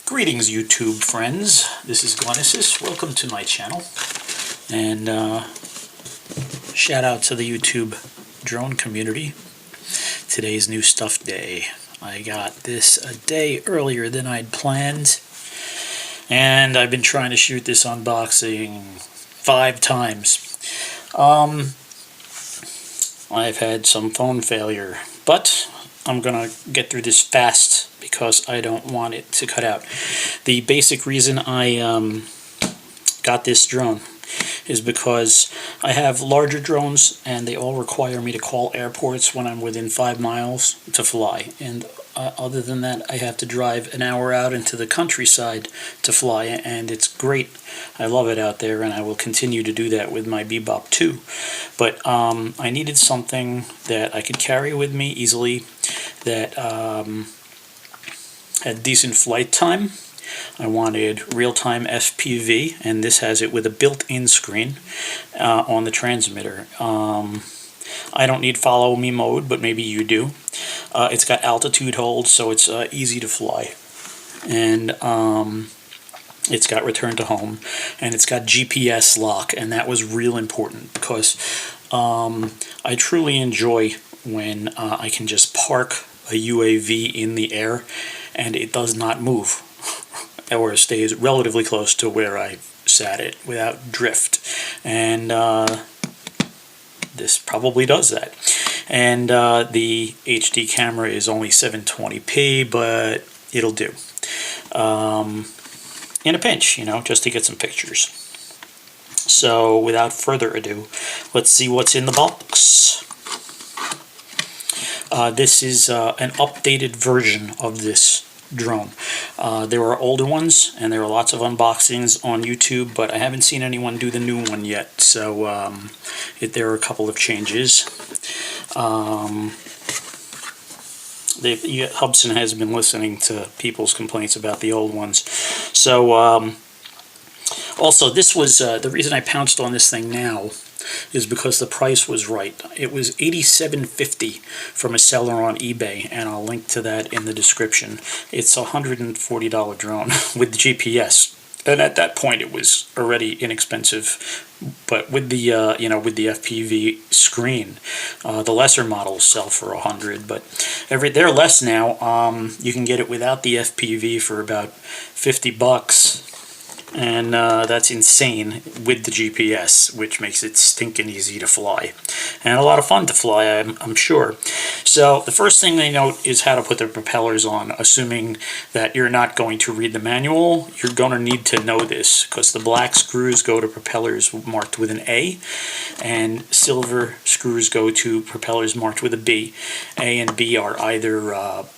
Greetings, YouTube friends. This is Glenesis. Welcome to my channel. And shout out to the YouTube drone community. Today's new stuff day. I got this a day earlier than I'd planned. And I've been trying to shoot this unboxing 5 times. I've had some phone failure, but I'm gonna get through this fast because I don't want it to cut out. The basic reason I got this drone is because I have larger drones and they all require me to call airports when I'm within 5 miles to fly, and other than that I have to drive an hour out into the countryside to fly, and it's great. I love it out there and I will continue to do that with my Bebop 2. But I needed something that I could carry with me easily, that had decent flight time. I wanted real-time FPV, and this has it with a built-in screen on the transmitter. I don't need follow me mode, but maybe you do. It's got altitude hold, so it's easy to fly. And it's got return to home, and it's got GPS lock, and that was real important because I truly enjoy when I can just park a UAV in the air and it does not move or stays relatively close to where I sat it without drift, and this probably does that. And the HD camera is only 720p, but it'll do in a pinch, you know, just to get some pictures. So without further ado, let's see what's in the box. This is an updated version of this drone. There are older ones, and there are lots of unboxings on YouTube, but I haven't seen anyone do the new one yet, so there are a couple of changes. Hubsan has been listening to people's complaints about the old ones. So also, this was the reason I pounced on this thing now is because the price was right. It was $87.50 from a seller on eBay, and I'll link to that in the description. It's a $140 drone with the GPS, and at that point it was already inexpensive. But with the with the FPV screen, the lesser models sell for $100, but they're less now. You can get it without the FPV for about $50. And that's insane with the GPS, which makes it stinking easy to fly. And a lot of fun to fly, I'm sure. So the first thing they note is how to put the propellers on. Assuming that you're not going to read the manual, you're going to need to know this, because the black screws go to propellers marked with an A, and silver screws go to propellers marked with a B. A and B are either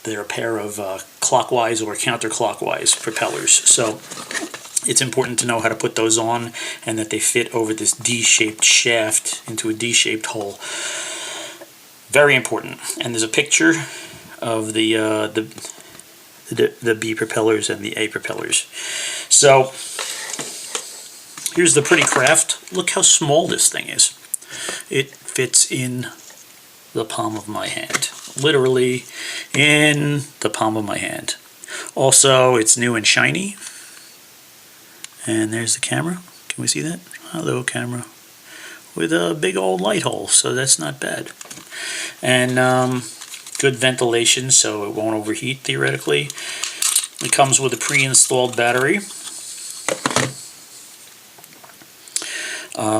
they're a pair of clockwise or counterclockwise propellers. So it's important to know how to put those on, and that they fit over this D-shaped shaft into a D-shaped hole. Very important. And there's a picture of the B propellers and the A propellers. So here's the pretty craft. Look how small this thing is. It fits in the palm of my hand. Literally in the palm of my hand. Also, it's new and shiny. And there's the camera. Can we see that? Hello, camera. With a big old light hole, so that's not bad. And good ventilation, so it won't overheat, theoretically. It comes with a pre-installed battery,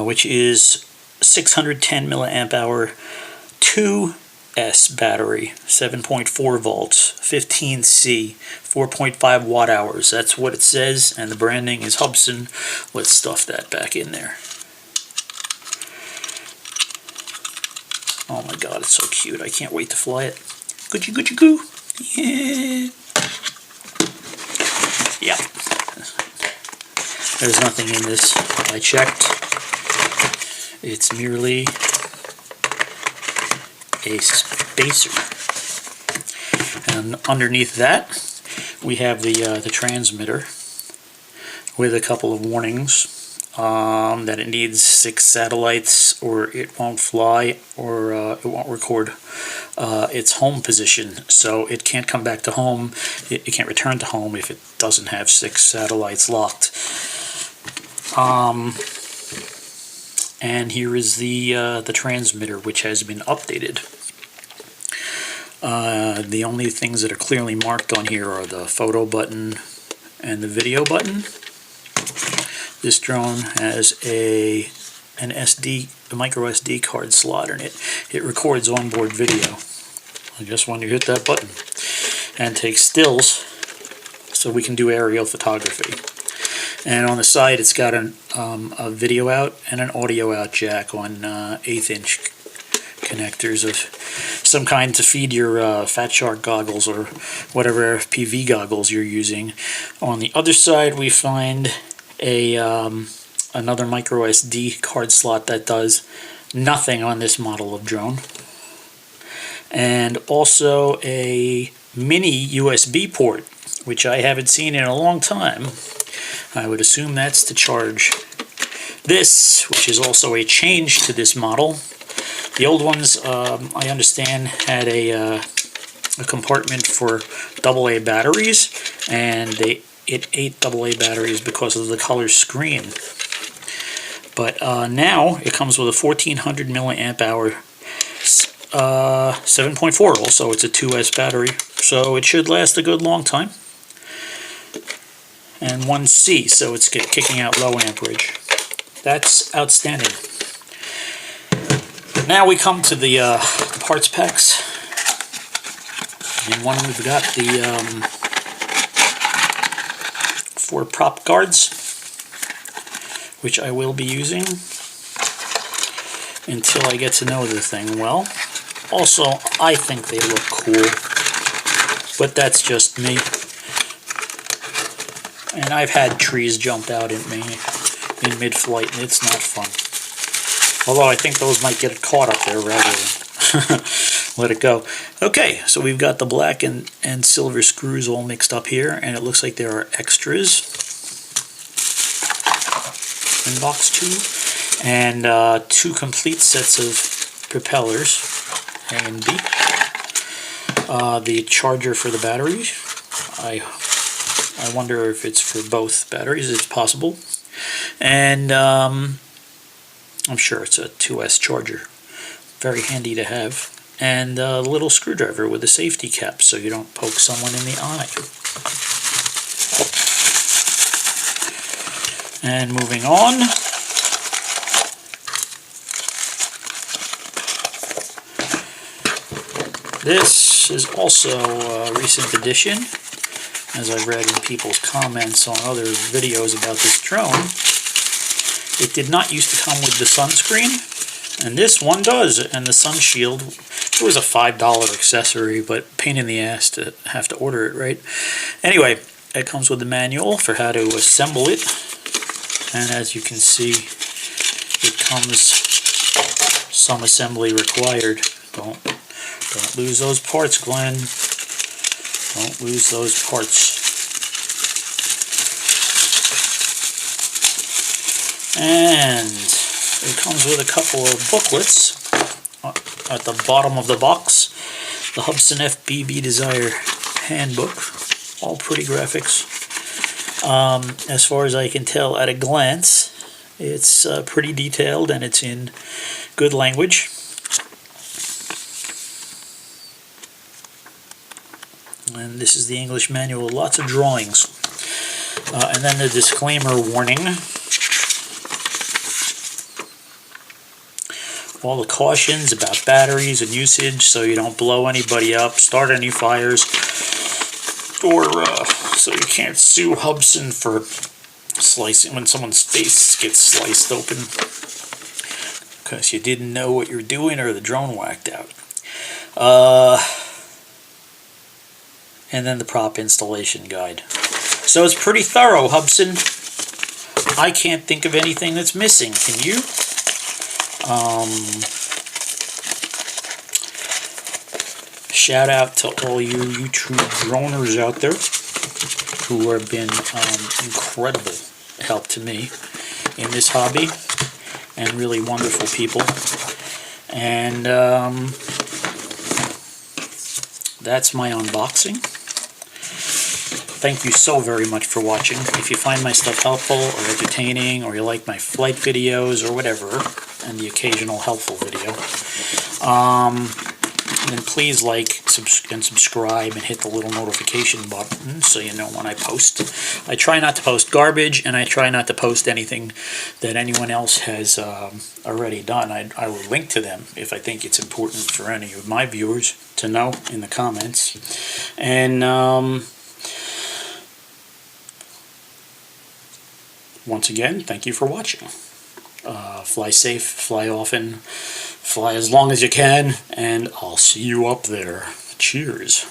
which is 610 milliamp hour 2S battery, 7.4 volts, 15C, 4.5 watt hours. That's what it says, and the branding is Hubsan. Let's stuff that back in there. Oh my god, it's so cute. I can't wait to fly it. Goochie goochie goo. Yeah. Yeah. There's nothing in this. I checked. It's merely a spacer. And underneath that, we have the transmitter with a couple of warnings that it needs 6 satellites or it won't fly, or it won't record its home position, so it can't come back to home. It can't return to home if it doesn't have 6 satellites locked. And here is the transmitter, which has been updated. The only things that are clearly marked on here are the photo button and the video button. This drone has a micro SD card slot in it. It records onboard video. Just when you hit that button, and takes stills, so we can do aerial photography. And on the side, it's got a video out and an audio out jack on 1/8" connectors of some kind to feed your Fat Shark goggles or whatever FPV goggles you're using. On the other side, we find another micro SD card slot that does nothing on this model of drone, and also a mini USB port, which I haven't seen in a long time. I would assume that's to charge this, which is also a change to this model. The old ones, I understand, had a compartment for AA batteries, and it ate AA batteries because of the color screen. But now it comes with a 1400 milliamp hour 7.4. Also, it's a 2S battery, so it should last a good long time. And 1C, so it's kicking out low amperage. That's outstanding. Now we come to the parts packs. In one, we've got the 4 prop guards, which I will be using until I get to know the thing well. Also, I think they look cool, but that's just me. And I've had trees jumped out at me in mid-flight, and it's not fun. Although I think those might get caught up there rather than let it go. Okay, so we've got the black and silver screws all mixed up here, and it looks like there are extras in box 2, and 2 complete sets of propellers, A and B. The charger for the batteries. I wonder if it's for both batteries. It's possible. And I'm sure it's a 2S charger. Very handy to have. And a little screwdriver with a safety cap so you don't poke someone in the eye. And moving on. This is also a recent addition. As I've read in people's comments on other videos about this drone, it did not used to come with the sunscreen, and this one does. And the sun shield, it was a $5 accessory, but pain in the ass to have to order it, right? Anyway, it comes with the manual for how to assemble it, and as you can see, it comes some assembly required. Don't lose those parts, Glenn. Don't lose those parts. And it comes with a couple of booklets at the bottom of the box. The Hubsan FPV Desire Handbook. All pretty graphics. As far as I can tell at a glance, it's pretty detailed and it's in good language. And this is the English manual, lots of drawings. And then the disclaimer warning. All the cautions about batteries and usage so you don't blow anybody up, start any fires, or so you can't sue Hubsan for slicing when someone's face gets sliced open because you didn't know what you were doing or the drone whacked out. And then the prop installation guide. So it's pretty thorough, Hubsan. I can't think of anything that's missing. Can you? Shout out to all you YouTube droners out there who have been incredible help to me in this hobby, and really wonderful people. And that's my unboxing. Thank you so very much for watching. If you find my stuff helpful or entertaining, or you like my flight videos or whatever, and the occasional helpful video, then please like and subscribe and hit the little notification button so you know when I post. I try not to post garbage, and I try not to post anything that anyone else has already done. I will link to them if I think it's important for any of my viewers to know in the comments. And once again, thank you for watching. Fly safe, fly often, fly as long as you can, and I'll see you up there. Cheers.